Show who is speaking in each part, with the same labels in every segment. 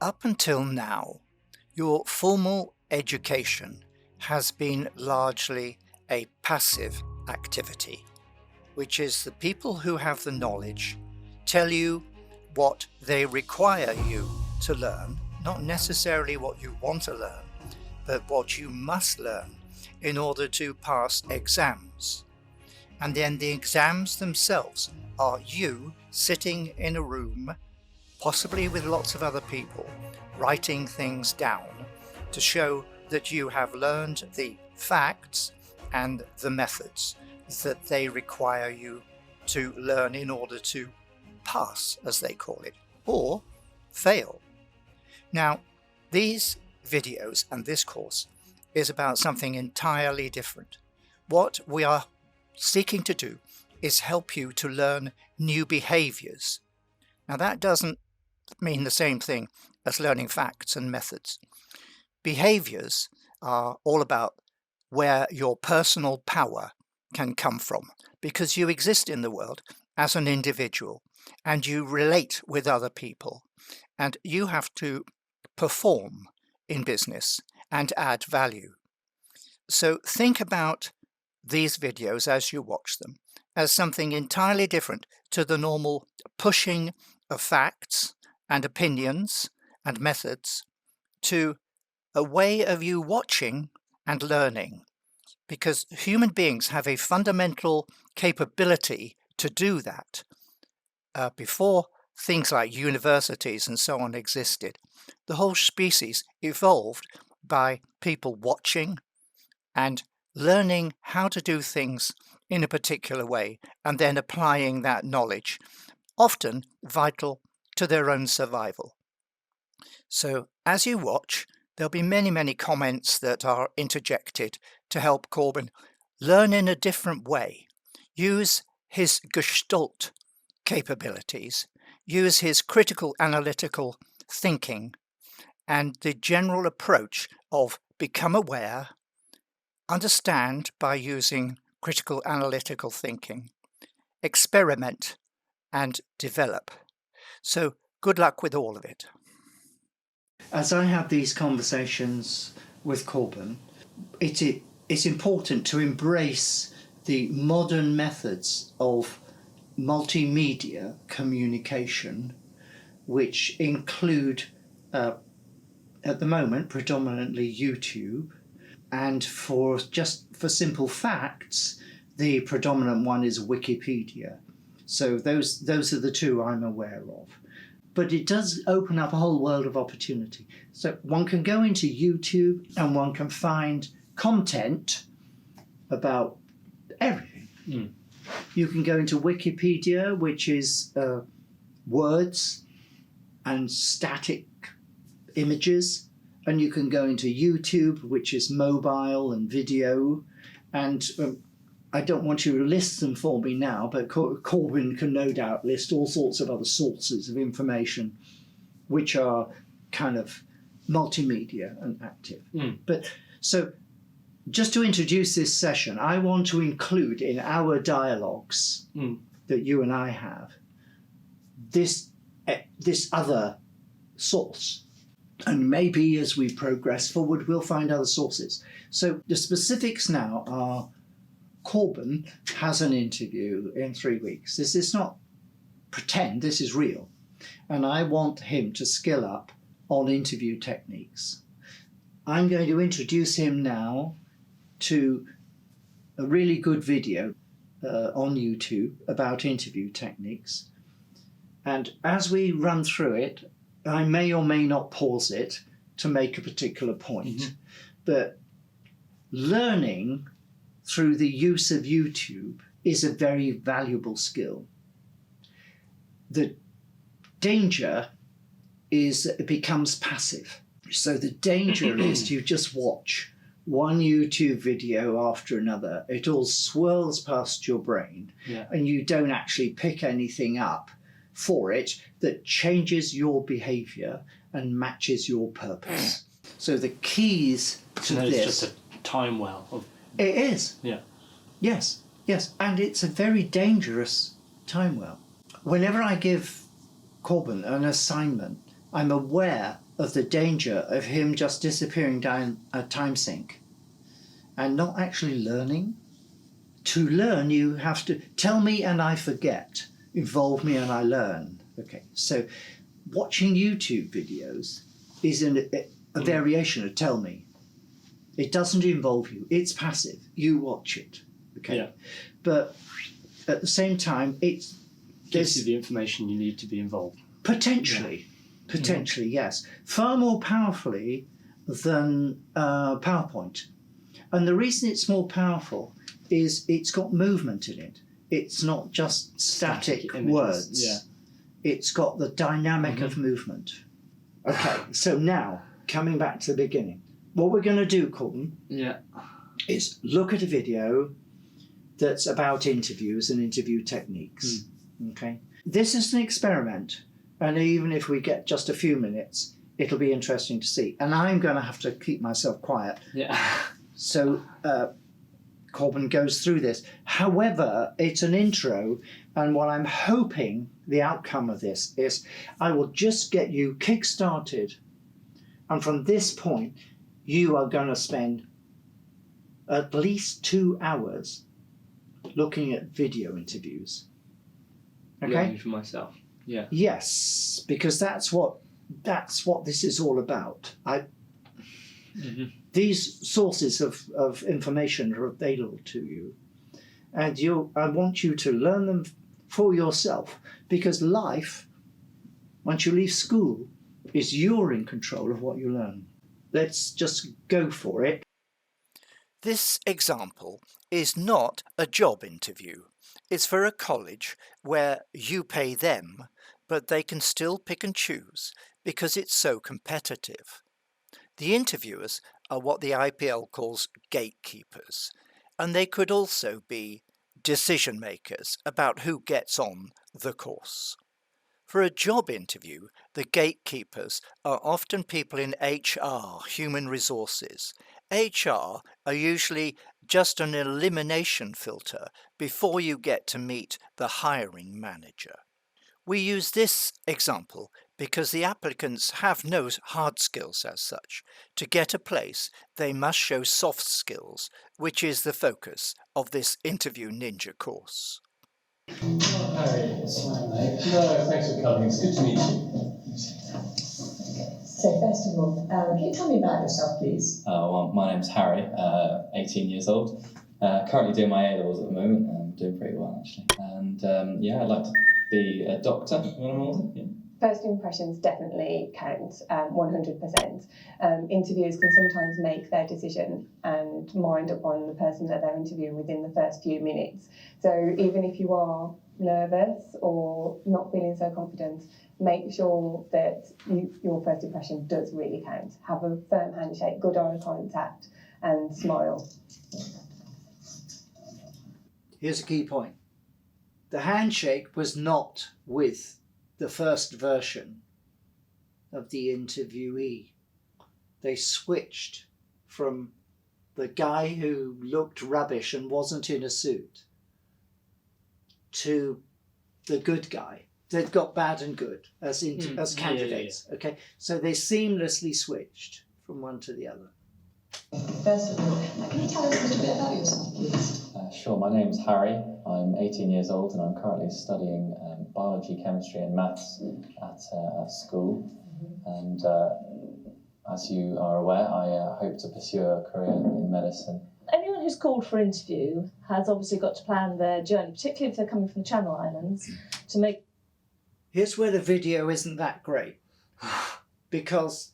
Speaker 1: Up until now, your formal education has been largely a passive activity, which is the people who have the knowledge tell you what they require you to learn, not necessarily what you want to learn, but what you must learn in order to pass exams. And then the exams themselves are you sitting in a room, possibly with lots of other people, writing things down to show that you have learned the facts and the methods that they require you to learn in order to pass, as they call it, or fail. Now, these videos and this course is about something entirely different. What we are seeking to do is help you to learn new behaviours. Now, that doesn't mean the same thing as learning facts and methods. Behaviours are all about where your personal power can come from, because you exist in the world as an individual and you relate with other people and you have to perform in business and add value. So think about these videos as you watch them as something entirely different to the normal pushing of facts and opinions and methods to a way of you watching and learning, because human beings have a fundamental capability to do that. Before things like universities and so on existed, the whole species evolved by people watching and learning how to do things in a particular way and then applying that knowledge, often vital to their own survival. So as you watch, there'll be many comments that are interjected to help Corbin learn in a different way, use his Gestalt capabilities, use his critical analytical thinking, and the general approach of become aware, understand by using critical analytical thinking, experiment, and develop. So good luck with all of it. As I have these conversations with Corbin, it's important to embrace the modern methods of multimedia communication, which include, at the moment, predominantly YouTube, and for simple facts, the predominant one is Wikipedia. So those are the two I'm aware of. But it does open up a whole world of opportunity. So one can go into YouTube and one can find content about everything. You can go into Wikipedia, which is words and static images, and you can go into YouTube, which is mobile and video, and I don't want you to list them for me now, but Corbin can no doubt list all sorts of other sources of information which are kind of multimedia and active. But so just to introduce this session, I want to include in our dialogues that you and I have this other source. And maybe as we progress forward, we'll find other sources. So the specifics now are Corbin has an interview in 3 weeks. This is not pretend, this is real. And I want him to skill up on interview techniques. I'm going to introduce him now to a really good video on YouTube about interview techniques. And as we run through it, I may or may not pause it to make a particular point. But learning through the use of YouTube is a very valuable skill. The danger is that it becomes passive. So the danger is you just watch one YouTube video after another. It all swirls past your brain and you don't actually pick anything up for it that changes your behaviour and matches your purpose. So the keys to this...
Speaker 2: It's just a time well of...
Speaker 1: It is.
Speaker 2: Yeah.
Speaker 1: Yes. And it's a very dangerous time well. Whenever I give Corbin an assignment I'm aware of the danger of him just disappearing down a time sink and not actually learning. To learn, you have to tell me and I forget, involve me and I learn. Okay, so watching YouTube videos is a variation of tell me. It doesn't involve you, it's passive, you watch it. Okay, yeah. But at the same time, it
Speaker 2: gives you the information you need to be involved.
Speaker 1: Potentially, yes. Far more powerfully than PowerPoint. And the reason it's more powerful is it's got movement in it. It's not just static words. Yeah. It's got the dynamic of movement. Okay, so now, coming back to the beginning. What we're going to do, Colton, is look at a video that's about interviews and interview techniques. Okay, this is an experiment, and even if we get just a few minutes, it'll be interesting to see. And I'm going to have to keep myself quiet. Yeah. So Corbin goes through this. However, it's an intro, and what I'm hoping the outcome of this is I will just get you kick-started, and from this point, you are going to spend at least 2 hours looking at video interviews. Okay?
Speaker 2: Learning for myself. Yeah.
Speaker 1: Yes, because that's what this is all about. These sources of information are available to you, and I want you to learn them for yourself, because life, once you leave school, is you're in control of what you learn. Let's just go for it. This example is not a job interview. It's for a college where you pay them, but they can still pick and choose because it's so competitive. The interviewers are what the IPL calls gatekeepers, and they could also be decision makers about who gets on the course. For a job interview, the gatekeepers are often people in HR, human resources. HR are usually just an elimination filter before you get to meet the hiring manager. We use this example because the applicants have no hard skills as such. To get a place, they must show soft skills, which is the focus of this Interview Ninja course.
Speaker 3: Harry, no, thanks for coming. It's good to meet you.
Speaker 4: So first of all, can you tell me about yourself, please?
Speaker 3: Well, my name's Harry, 18 years old. Currently doing my A-levels at the moment. I'm doing pretty well, actually. And I'd like to be a doctor when I'm older. Yeah.
Speaker 4: First impressions definitely count, 100%. Interviewers can sometimes make their decision and mind up on the person that they're interviewing within the first few minutes. So even if you are nervous or not feeling so confident, make sure that your first impression does really count. Have a firm handshake, good eye contact, and smile.
Speaker 1: Here's a key point. The handshake was not with the first version of the interviewee. They switched from the guy who looked rubbish and wasn't in a suit to the good guy. They've got bad and good as candidates. Yeah. Okay, so they seamlessly switched from one to the other.
Speaker 4: First of all, can you tell us a little bit about yourself, please?
Speaker 3: Sure, my name's Harry. I'm 18 years old and I'm currently studying biology, chemistry and maths at school. And as you are aware, I hope to pursue a career in medicine.
Speaker 5: Anyone who's called for interview has obviously got to plan their journey, particularly if they're coming from the Channel Islands, to make...
Speaker 1: Here's where the video isn't that great, because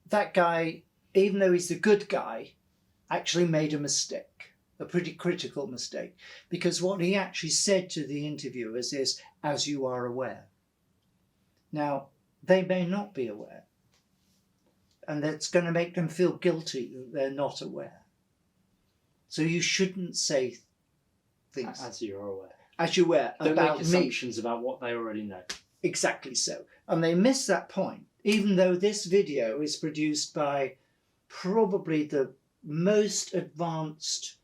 Speaker 1: that guy, even though he's the good guy, actually made a mistake, a pretty critical mistake, because what he actually said to the interviewers is, as you are aware. Now, they may not be aware, and that's going to make them feel guilty that they're not aware. So you shouldn't say things.
Speaker 2: As you're aware.
Speaker 1: As you're aware.
Speaker 2: Don't
Speaker 1: about
Speaker 2: make assumptions about what they already know.
Speaker 1: Exactly so. And they miss that point, even though this video is produced by probably the most advanced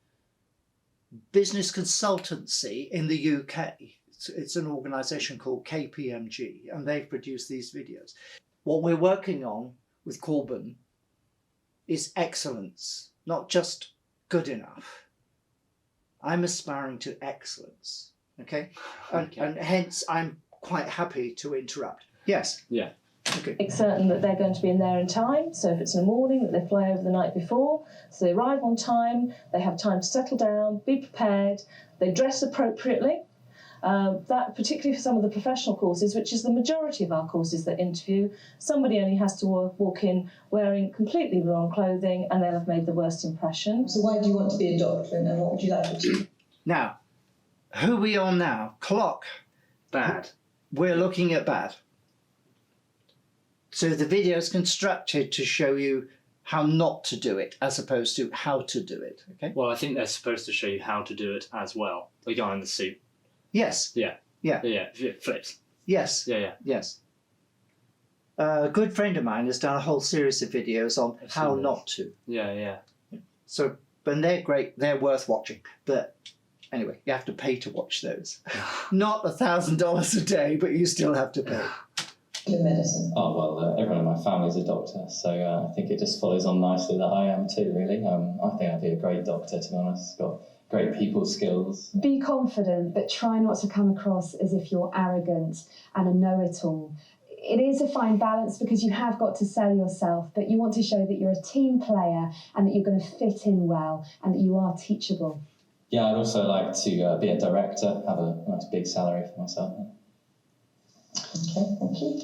Speaker 1: business consultancy in the UK. It's an organisation called KPMG, and they've produced these videos. what we're working on with Corbyn is excellence, not just good enough. I'm aspiring to excellence, okay? And hence I'm quite happy to interrupt. Yes?
Speaker 2: Yeah.
Speaker 1: Okay.
Speaker 5: Make certain that they're going to be in there in time. So if it's in the morning, that they fly over the night before. So they arrive on time, they have time to settle down, be prepared, they dress appropriately. That particularly for some of the professional courses, which is the majority of our courses that interview, somebody only has to walk in wearing completely wrong clothing and they'll have made the worst impression.
Speaker 6: So why do you want to be a doctor and what would you like to achieve?
Speaker 1: Now, who are we on now? Clock.
Speaker 2: Bad.
Speaker 1: We're looking at bad. So the video is constructed to show you how not to do it as opposed to how to do it, okay?
Speaker 2: Well, I think they're supposed to show you how to do it as well. The guy in the suit.
Speaker 1: Yes.
Speaker 2: Yeah.
Speaker 1: Yeah.
Speaker 2: Yeah. It flips.
Speaker 1: Yes.
Speaker 2: Yeah.
Speaker 1: Yes. A good friend of mine has done a whole series of videos on
Speaker 2: I've
Speaker 1: how
Speaker 2: seen
Speaker 1: not to.
Speaker 2: Yeah.
Speaker 1: So, and they're great. They're worth watching. But anyway, you have to pay to watch those. Not $1,000 a day, but you still have to pay.
Speaker 6: In medicine.
Speaker 3: Oh, well, everyone in my family is a doctor, so I think it just follows on nicely that I am too, really. I think I'd be a great doctor, to be honest. Got great people skills.
Speaker 7: Be confident, but try not to come across as if you're arrogant and a know-it-all. It is a fine balance because you have got to sell yourself, but you want to show that you're a team player and that you're going to fit in well and that you are teachable.
Speaker 3: Yeah, I'd also like to be a director, have a nice big salary for myself.
Speaker 6: Okay, thank you.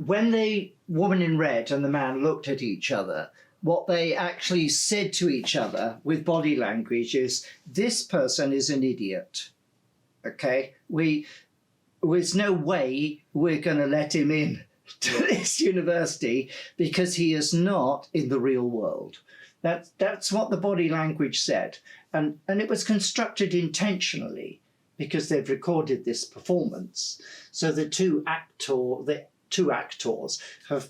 Speaker 1: When the woman in red and the man looked at each other, what they actually said to each other with body language is, this person is an idiot, okay? There's no way we're going to let him in to this university because he is not in the real world. That's what the body language said. And it was constructed intentionally because they've recorded this performance. So the two actors have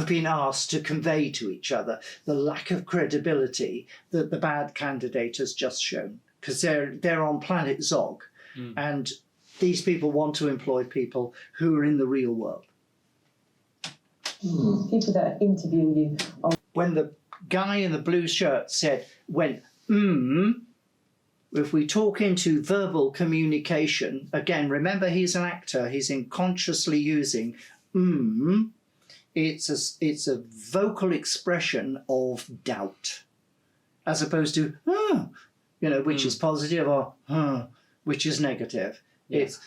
Speaker 1: been asked to convey to each other the lack of credibility that the bad candidate has just shown, because they're on planet Zog, and these people want to employ people who are in the real world.
Speaker 7: People that are interviewing you are...
Speaker 1: When the guy in the blue shirt went, if we talk into verbal communication, again, remember he's an actor, he's consciously using it's a vocal expression of doubt, as opposed to, which is positive, or which is negative. Yeah. It's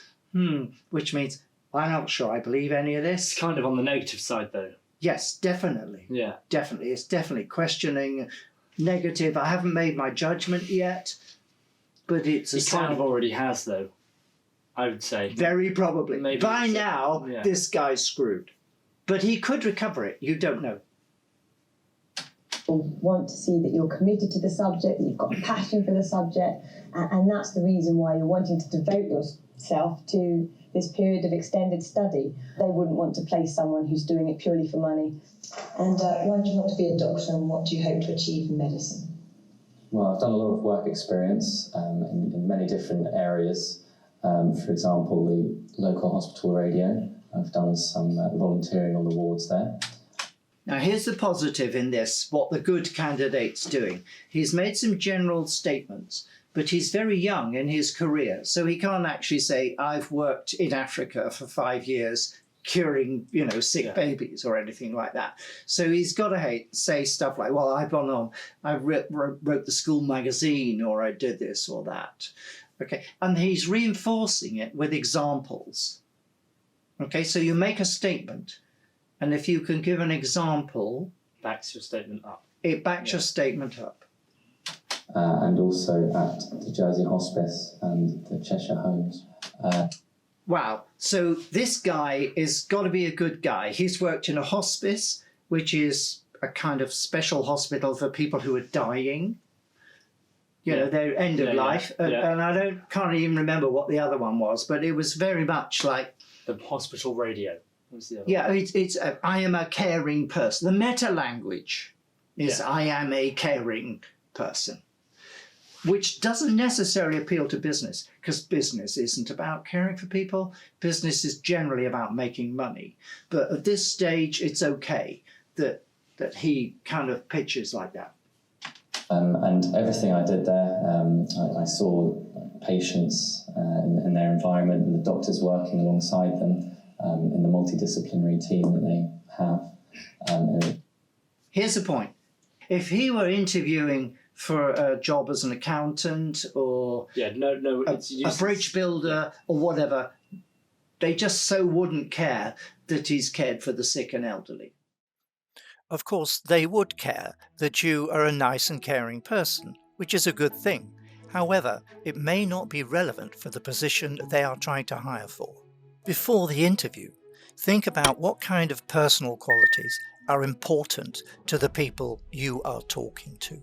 Speaker 1: which means, I'm not sure I believe any of this.
Speaker 2: It's kind of on the negative side, though.
Speaker 1: Yes, definitely.
Speaker 2: Yeah.
Speaker 1: Definitely. It's definitely questioning, negative. I haven't made my judgment yet. But it's
Speaker 2: he kind of already has, though, I would say.
Speaker 1: Very probably.
Speaker 2: Maybe
Speaker 1: by now, this guy's screwed. But he could recover it. You don't know.
Speaker 7: Want to see that you're committed to the subject, that you've got a passion for the subject, and that's the reason why you're wanting to devote yourself to this period of extended study. They wouldn't want to place someone who's doing it purely for money.
Speaker 6: And why do you want to be a doctor and what do you hope to achieve in medicine?
Speaker 3: Well, I've done a lot of work experience in many different areas. For example, the local hospital radio. I've done some volunteering on the wards there.
Speaker 1: Now, here's the positive in this, what the good candidate's doing. He's made some general statements, but he's very young in his career, so he can't actually say, I've worked in Africa for 5 years curing, sick babies or anything like that. So he's got to say stuff like, well, I've gone on, I wrote the school magazine, or I did this or that. Okay, and he's reinforcing it with examples. Okay, so you make a statement, and if you can give an example...
Speaker 2: Backs your statement up.
Speaker 1: It backs your statement up.
Speaker 3: And also at the Jersey Hospice and the Cheshire Homes.
Speaker 1: Wow, so this guy has got to be a good guy. He's worked in a hospice, which is a kind of special hospital for people who are dying. Their end of life. And I can't even remember what the other one was, but it was very much like...
Speaker 2: The hospital radio was the other
Speaker 1: one. It's I am a caring person. The meta language is I am a caring person. which doesn't necessarily appeal to business, because business isn't about caring for people. Business is generally about making money. But at this stage, it's okay that he kind of pitches like that.
Speaker 3: And everything I did there, I saw patients in their environment and the doctors working alongside them in the multidisciplinary team that they have.
Speaker 1: Here's the point. If he were interviewing for a job as an accountant or a bridge builder or whatever, they just so wouldn't care that he's cared for the sick and elderly. Of course, they would care that you are a nice and caring person, which is a good thing. However, it may not be relevant for the position they are trying to hire for. Before the interview, think about what kind of personal qualities are important to the people you are talking to.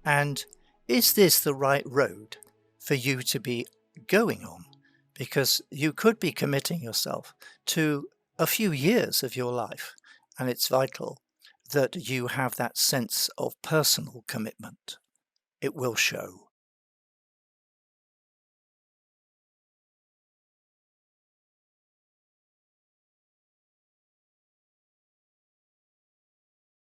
Speaker 1: And is this the right road for you to be going on? Because you could be committing yourself to a few years of your life, and it's vital that you have that sense of personal commitment. It will show.